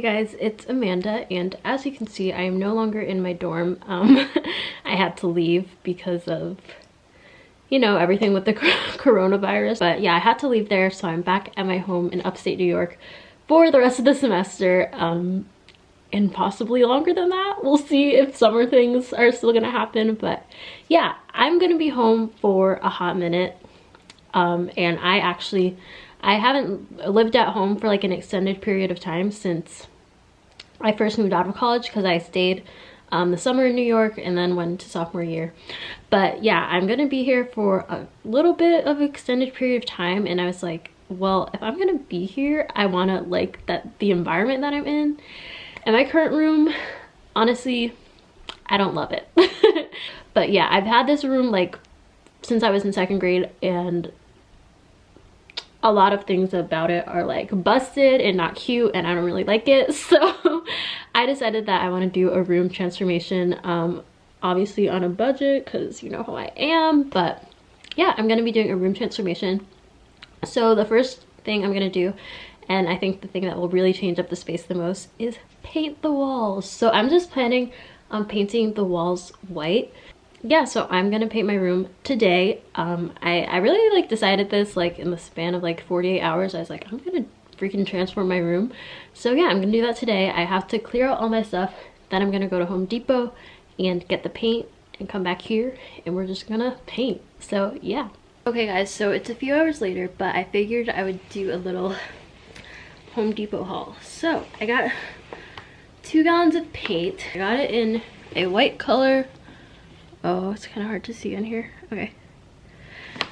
Hey guys, it's Amanda, and as you can see, I am no longer in my dorm. I had to leave because of, you know, everything with the coronavirus. But yeah, I had to leave there, so I'm back at my home in upstate New York for the rest of the semester, and possibly longer than that. We'll see if summer things are still gonna happen, but yeah, I'm gonna be home for a hot minute. And I haven't lived at home for like an extended period of time since I first moved out of college, because I stayed the summer in New York and then went to sophomore year. But yeah, I'm gonna be here for a little bit of extended period of time, and I was like, well, if I'm gonna be here, I wanna like the environment that I'm in. And my current room, honestly, I don't love it. But yeah, I've had this room like since I was in second grade, and a lot of things about it are like busted and not cute, and I don't really like it. So I decided that I want to do a room transformation, obviously on a budget, because you know how I am. But yeah, I'm gonna be doing a room transformation. So the first thing I'm gonna do, and I think the thing that will really change up the space the most, is paint the walls. So I'm just planning on painting the walls white. Yeah, so I'm gonna paint my room today. I really like decided this like in the span of like 48 hours. I was like, I'm gonna freaking transform my room. So yeah, I'm gonna do that today. I have to clear out all my stuff. Then I'm gonna go to Home Depot and get the paint and come back here, and we're just gonna paint. So yeah. Okay guys, so it's a few hours later, but I figured I would do a little Home Depot haul. So I got 2 gallons of paint. I got it in a white color. Oh, it's kind of hard to see in here. Okay.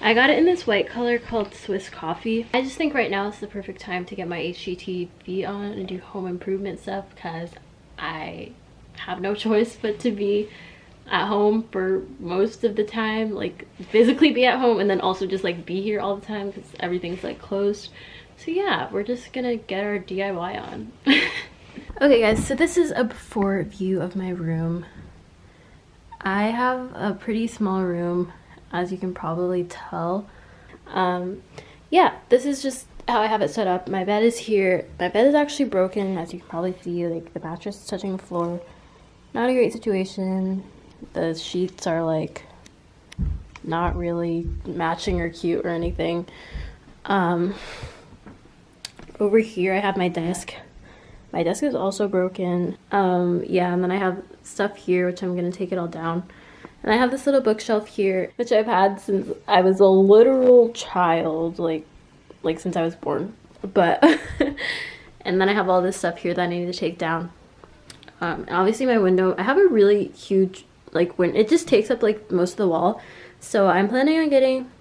I got it in this white color called Swiss Coffee. I just think right now is the perfect time to get my HGTV on and do home improvement stuff, because I have no choice but to be at home for most of the time, like physically be at home, and then also just like be here all the time because everything's like closed. So yeah, we're just gonna get our DIY on. Okay guys, so this is a before view of my room. I have a pretty small room, as you can probably tell. Yeah, this is just how I have it set up. My bed is here. My bed is actually broken, as you can probably see. Like, the mattress is touching the floor. Not a great situation. The sheets are like not really matching or cute or anything. Over here I have my desk. My desk is also broken. Yeah, and then I have stuff here, which I'm gonna take it all down. And I have this little bookshelf here, which I've had since I was a literal child, like since I was born. But, and then I have all this stuff here that I need to take down. And obviously my window, I have a really huge, like, it just takes up like most of the wall. So I'm planning on getting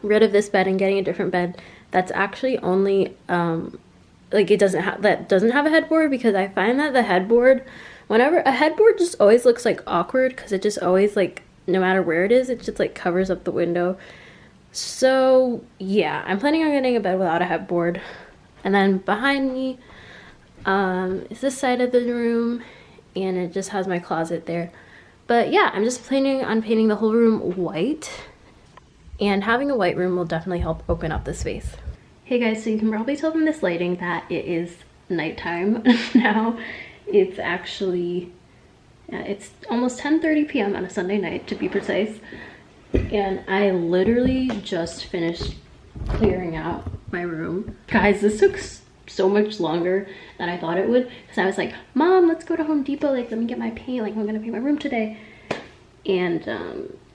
rid of this bed and getting a different bed that's actually only, like it doesn't have a headboard, because I find that the headboard, whenever a headboard just always looks like awkward, because it just always, like, no matter where it is, it just like covers up the window. So yeah, I'm planning on getting a bed without a headboard. And then behind me is this side of the room, and it just has my closet there. But yeah, I'm just planning on painting the whole room white, and having a white room will definitely help open up the space. Hey guys, so you can probably tell from this lighting that it is nighttime now. It's actually, it's almost 10:30 p.m. on a Sunday night, to be precise. And I literally just finished clearing out my room. Guys, this took so much longer than I thought it would, because I was like, Mom, let's go to Home Depot, like, let me get my paint, like, I'm gonna paint my room today. And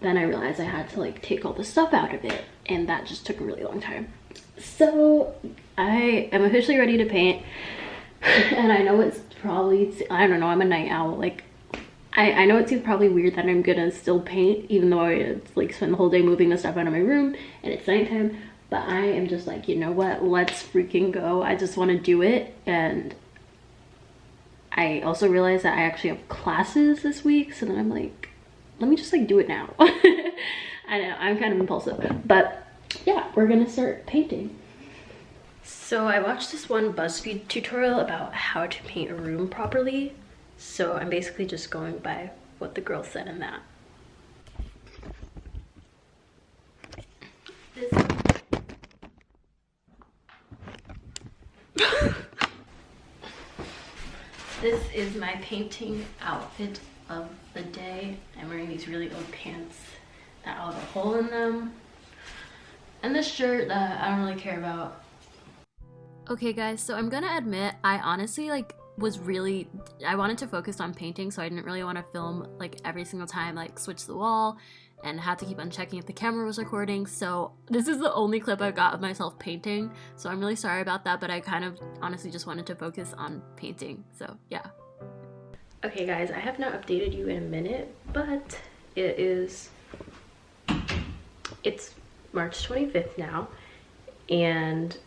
then I realized I had to like take all the stuff out of it, and that just took a really long time. So I am officially ready to paint. And I know it's probably, I don't know, I'm a night owl. Like, I know it seems probably weird that I'm gonna still paint, even though I like spent the whole day moving the stuff out of my room and it's nighttime. But I am just like, you know what, let's freaking go. I just want to do it. And I also realized that I actually have classes this week, so then I'm like, let me just like do it now. I know, I'm kind of impulsive, but yeah, we're gonna start painting. So I watched this one BuzzFeed tutorial about how to paint a room properly. So I'm basically just going by what the girl said in that. This is my painting outfit of the day. I'm wearing these really old pants that have a hole in them, and this shirt that I don't really care about. Okay guys, so I'm gonna admit, I honestly I wanted to focus on painting, so I didn't really want to film like every single time, like switch the wall, and had to keep on checking if the camera was recording. So this is the only clip I got of myself painting, so I'm really sorry about that, but I kind of honestly just wanted to focus on painting, so yeah. Okay guys, I have not updated you in a minute, but it's March 25th now, and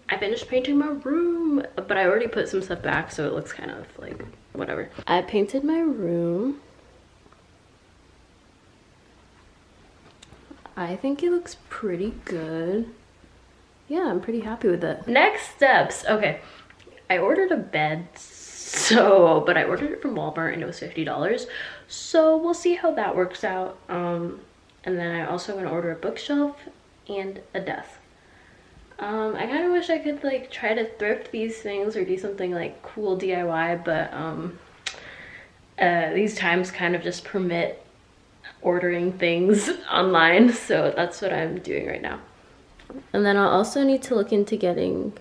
I finished painting my room, but I already put some stuff back, so it looks kind of like whatever. I painted my room. I think it looks pretty good. Yeah, I'm pretty happy with it. Next steps. Okay, I ordered a bed, but I ordered it from Walmart and it was $50. So we'll see how that works out. And then I also want to order a bookshelf and a desk. I kind of wish I could like try to thrift these things or do something like cool DIY, but these times kind of just permit ordering things online, so that's what I'm doing right now. And then I'll also need to look into getting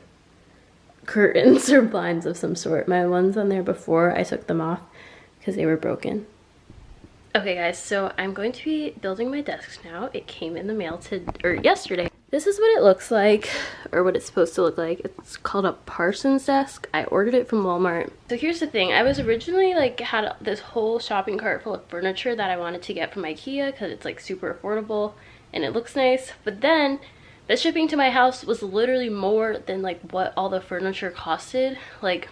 curtains or blinds of some sort. My ones on there before, I took them off because they were broken. Okay guys, so I'm going to be building my desk now. It came in the mail yesterday. This is what it looks like, or what it's supposed to look like. It's called a Parsons desk. I ordered it from Walmart. So here's the thing. I was originally had this whole shopping cart full of furniture that I wanted to get from IKEA because it's like super affordable and it looks nice. But then the shipping to my house was literally more than like what all the furniture costed. Like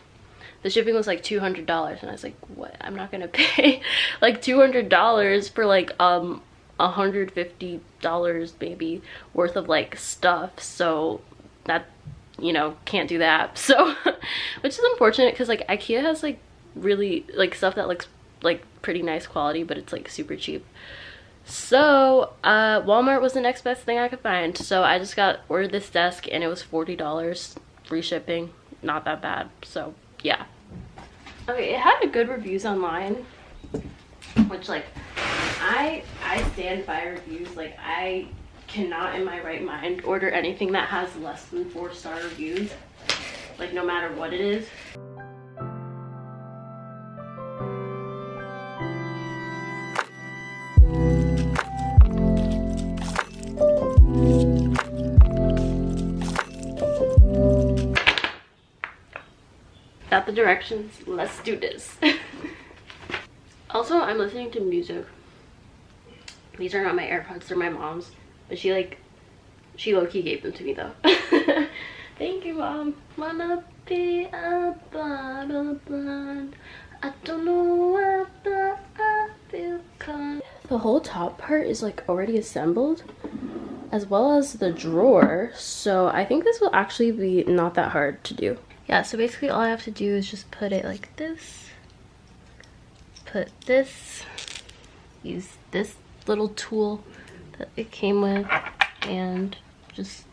the shipping was like $200, and I was like, what? I'm not gonna pay like $200 for like $150 maybe worth of like stuff, so that, you know, can't do that. So which is unfortunate because like IKEA has like really like stuff that looks like pretty nice quality, but it's like super cheap. So Walmart was the next best thing I could find, so I just ordered this desk and it was $40, free shipping, not that bad. So yeah. Okay, it had good reviews online, which like I stand by reviews. Like I cannot in my right mind order anything that has less than 4-star reviews, like no matter what it is. Got the directions, let's do this. Also, I'm listening to music. These are not my AirPods, they're my mom's, but she low-key gave them to me though. Thank you, Mom. Wanna be a blonde, I don't know what, but I feel kind. The whole top part is like already assembled, as well as the drawer, so I think this will actually be not that hard to do. Yeah, so basically all I have to do is just put it like this, put this, use this little tool that it came with, and just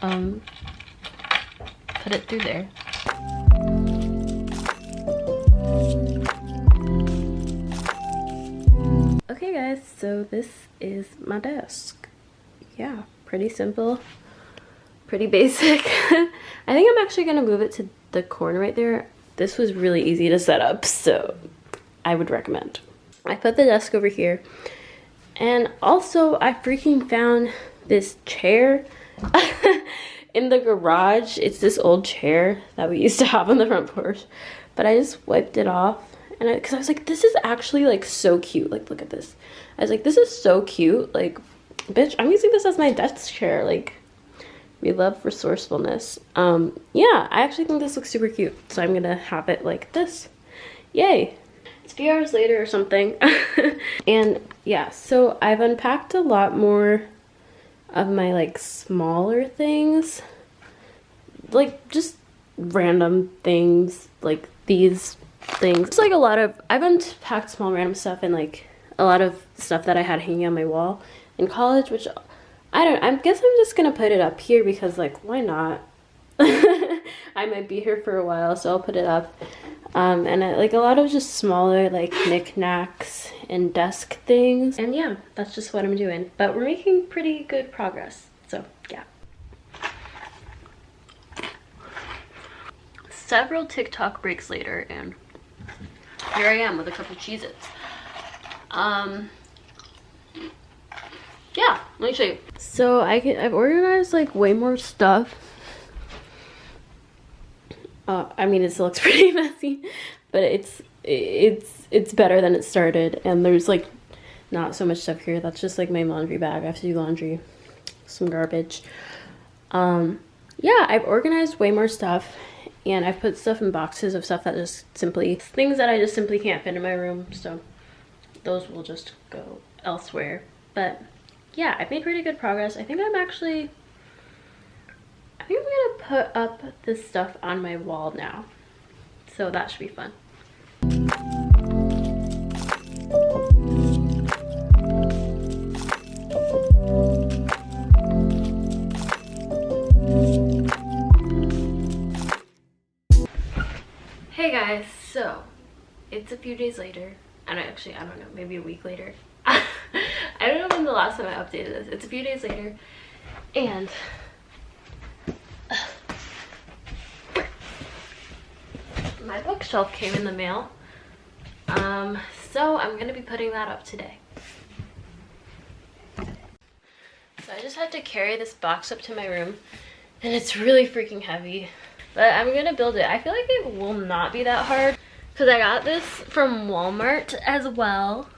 put it through there. Okay guys, so this is my desk. Yeah, pretty simple, pretty basic. I think I'm actually gonna move it to the corner right there. This was really easy to set up, so I would recommend. I put the desk over here, and also I freaking found this chair in the garage. It's this old chair that we used to have on the front porch, but I just wiped it off, and because I was like, this is actually like so cute. Like, look at this. I was like, this is so cute. Like, bitch, I'm using this as my desk chair. Like, we love resourcefulness. Yeah, I actually think this looks super cute, so I'm gonna have it like this. Yay. It's a few hours later or something. And yeah, so I've unpacked a lot more of my like smaller things, like just random things, like these things. It's like I've unpacked small random stuff and like a lot of stuff that I had hanging on my wall in college, which I guess I'm just gonna put it up here because like, why not? I might be here for a while, so I'll put it up. And like a lot of just smaller like knickknacks and desk things. And yeah, that's just what I'm doing. But we're making pretty good progress. So yeah. Several TikTok breaks later, and here I am with a couple Cheez-Its. Yeah, let me show you. So I've organized like way more stuff. I mean, it still looks pretty messy, but it's better than it started. And there's like not so much stuff here. That's just like my laundry bag. I have to do laundry, some garbage. Yeah, I've organized way more stuff, and I've put stuff in boxes of stuff that just simply, things that I just simply can't fit in my room. So those will just go elsewhere. But yeah, I've made pretty good progress. I think I'm gonna put up this stuff on my wall now. So that should be fun. Hey guys, so it's a few days later, and I don't know, maybe a week later. I don't know when the last time I updated this. It's a few days later, and my bookshelf came in the mail. So I'm gonna be putting that up today. So I just had to carry this box up to my room, and it's really freaking heavy. But I'm gonna build it. I feel like it will not be that hard because I got this from Walmart as well.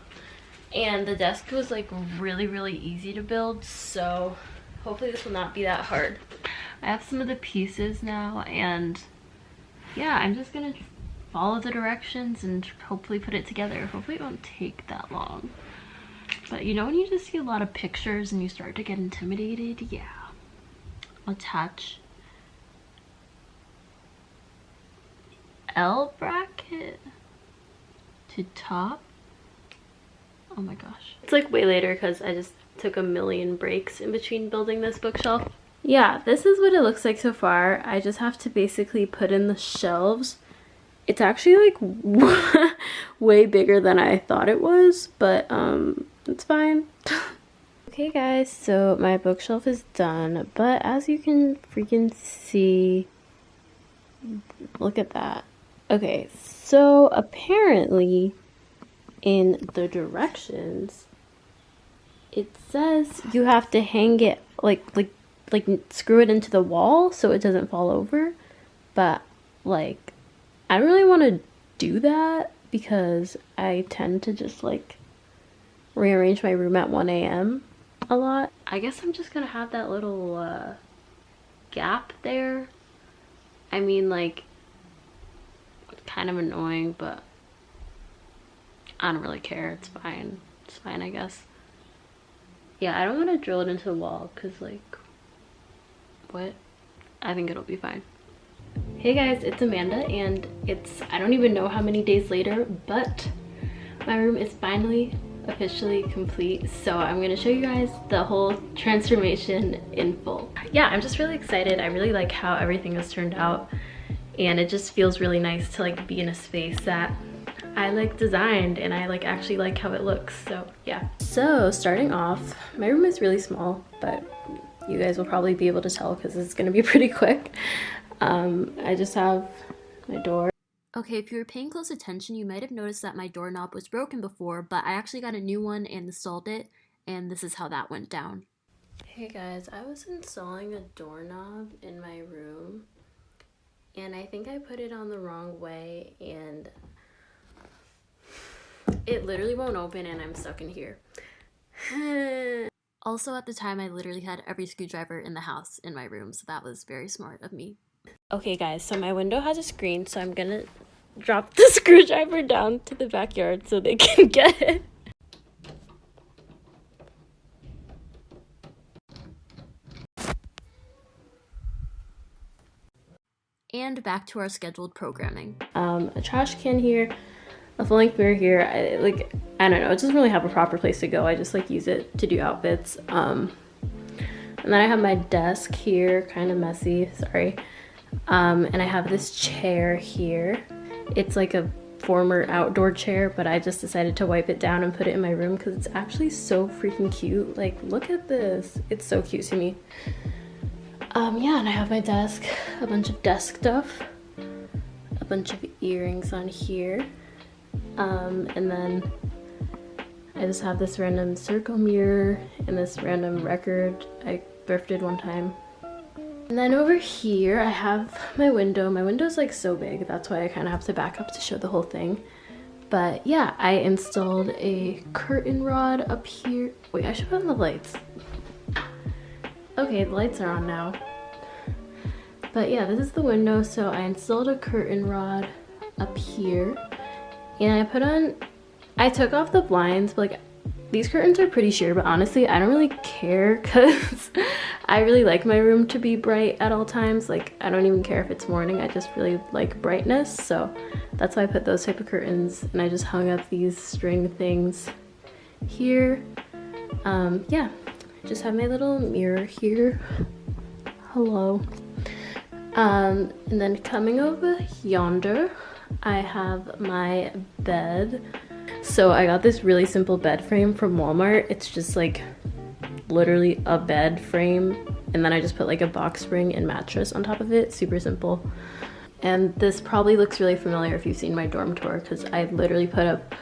And the desk was like really easy to build. So hopefully this will not be that hard. I have some of the pieces now, and yeah, I'm just gonna follow the directions and hopefully put it together. Hopefully it won't take that long. But you know when you just see a lot of pictures and you start to get intimidated? Yeah. Attach L bracket to top. Oh my gosh. It's like way later because I just took a million breaks in between building this bookshelf. Yeah, this is what it looks like so far. I just have to basically put in the shelves. It's actually like way bigger than I thought it was, but it's fine. Okay guys, so my bookshelf is done, but as you can freaking see, look at that. Okay, so apparently in the directions it says you have to hang it like screw it into the wall so it doesn't fall over, but like I don't really want to do that because I tend to just like rearrange my room at 1 a.m. a lot. I guess I'm just gonna have that little gap there. I mean, like, it's kind of annoying, but I don't really care. It's fine. It's fine, I guess. Yeah, I don't want to drill it into the wall because, like, what? I think it'll be fine. Hey guys, it's Amanda, and I don't even know how many days later, but my room is finally officially complete. So I'm going to show you guys the whole transformation in full. Yeah, I'm just really excited. I really like how everything has turned out, and it just feels really nice to like be in a space that I like designed, and I like actually like how it looks. So yeah. So starting off, my room is really small, but you guys will probably be able to tell because it's going to be pretty quick. I just have my door. Okay, if you were paying close attention, you might have noticed that my doorknob was broken before, but I actually got a new one and installed it, and this is how that went down. Hey guys, I was installing a doorknob in my room, and I think I put it on the wrong way, and it literally won't open, and I'm stuck in here. Also, at the time, I literally had every screwdriver in the house in my room, so that was very smart of me. Okay guys, so my window has a screen, so I'm gonna drop the screwdriver down to the backyard so they can get it. And back to our scheduled programming. A trash can here, a full-length mirror here. I don't know, it doesn't really have a proper place to go. I just like use it to do outfits. And then I have my desk here, kind of messy, sorry. And I have this chair here. It's like a former outdoor chair, but I just decided to wipe it down and put it in my room because it's actually so freaking cute. Like, look at this. It's so cute to me. Yeah, and I have my desk, a bunch of desk stuff, a bunch of earrings on here, and then I just have this random circle mirror and this random record I thrifted one time. And then over here I have my window. My window's like so big, that's why I kind of have to back up to show the whole thing. But yeah, I installed a curtain rod up here. Wait, I should put on the lights. Okay, the lights are on now. But yeah, this is the window, so I installed a curtain rod up here. And I took off the blinds, but like, these curtains are pretty sheer, but honestly, I don't really care because I really like my room to be bright at all times. Like, I don't even care if it's morning, I just really like brightness. So that's why I put those type of curtains, and I just hung up these string things here. Yeah, I just have my little mirror here. Hello. And then coming over yonder, I have my bed. So I got this really simple bed frame from Walmart. It's just like literally a bed frame, and then I just put like a box spring and mattress on top of it. Super simple. And this probably looks really familiar if you've seen my dorm tour, because I literally put up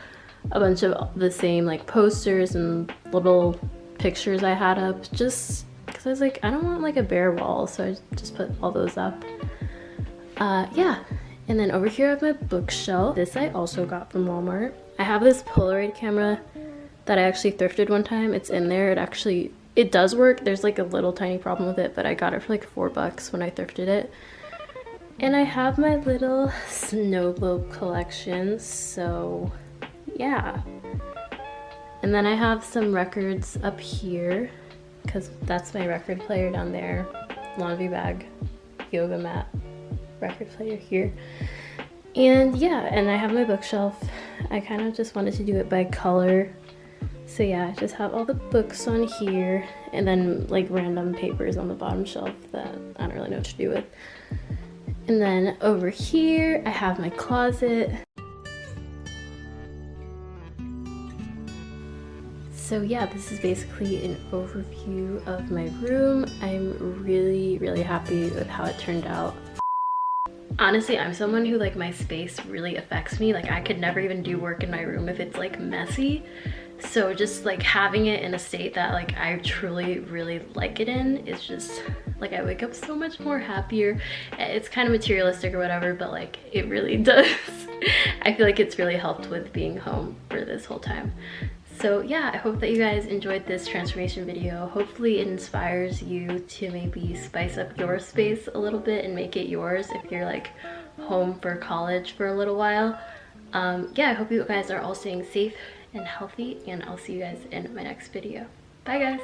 a bunch of the same like posters and little pictures I had up, just because I was like, I don't want like a bare wall, so I just put all those up. Yeah. And then over here I have my bookshelf. This I also got from Walmart. I have this Polaroid camera that I actually thrifted one time. It's in there. It does work. There's like a little tiny problem with it, but I got it for like $4 when I thrifted it. And I have my little snow globe collection, so yeah. And then I have some records up here, because that's my record player down there. Laundry bag, yoga mat, record player here. And yeah, and I have my bookshelf. I kind of just wanted to do it by color. So yeah, I just have all the books on here, and then like random papers on the bottom shelf that I don't really know what to do with. And then over here, I have my closet. So yeah, this is basically an overview of my room. I'm really, really happy with how it turned out. Honestly, I'm someone who like my space really affects me. Like, I could never even do work in my room if it's like messy. So just like having it in a state that like I truly really like it in is just like, I wake up so much more happier. It's kind of materialistic or whatever, but like it really does. I feel like it's really helped with being home for this whole time. So yeah, I hope that you guys enjoyed this transformation video. Hopefully it inspires you to maybe spice up your space a little bit and make it yours if you're like home for college for a little while. Yeah, I hope you guys are all staying safe and healthy, and I'll see you guys in my next video. Bye guys!